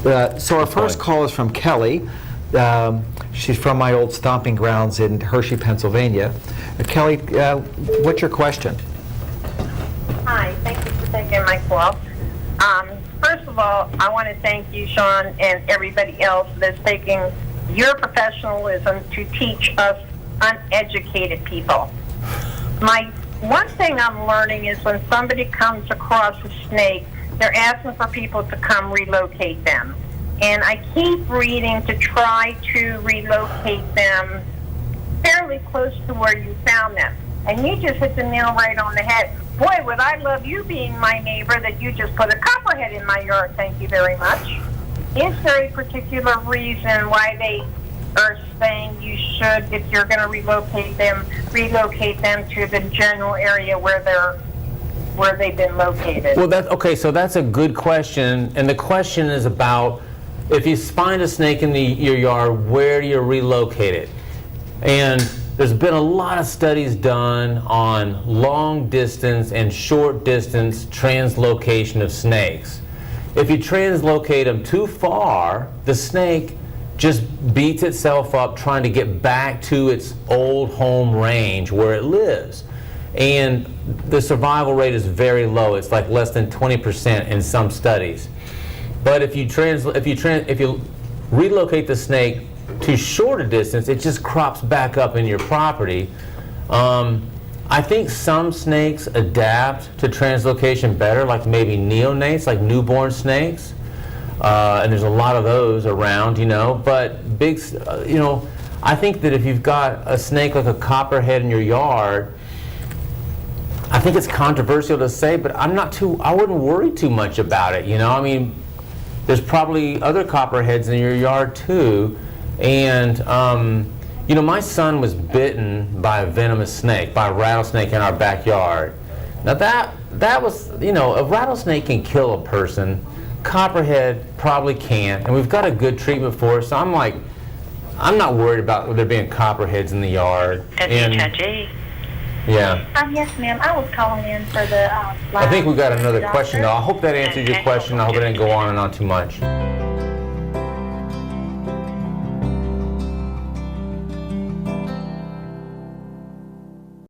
So our first call is from Kelly. She's from my old stomping grounds in Hershey, Pennsylvania. Kelly, what's your question? Hi, thank you for taking my call. First of all, I want to thank you, Sean, and everybody else that's taking your professionalism to teach us uneducated people. One thing I'm learning is when somebody comes across a snake, they're asking for people to come relocate them. And I keep reading to try to relocate them fairly close to where you found them. And you just hit the nail right on the head. Boy, would I love you being my neighbor that you just put a copperhead in my yard. Thank you very much. Is there a particular reason why they are saying you should, if you're going to relocate them to the general area where they've been located? Well, so that's a good question, and the question is about if you find a snake in your yard, where do you relocate it? And there's been a lot of studies done on long distance and short distance translocation of snakes. If you translocate them too far, the snake just beats itself up trying to get back to its old home range where it lives. And the survival rate is very low. It's like less than 20% in some studies. But if you relocate the snake to shorter distance, it just crops back up in your property. I think some snakes adapt to translocation better, like maybe neonates, like newborn snakes. And there's a lot of those around, but I think that if you've got a snake like a copperhead in your yard, I think it's controversial to say, but I wouldn't worry too much about it, I mean, there's probably other copperheads in your yard too, and my son was bitten by a venomous snake, by a rattlesnake in our backyard. Now that was, a rattlesnake can kill a person. Copperhead probably can't, and we've got a good treatment for it, so I'm not worried about there being copperheads in the yard. SHIG. Yeah. Yes, ma'am. I was calling in for the I think we've got another question, though. I hope that answered your question. I hope it didn't go on and on too much.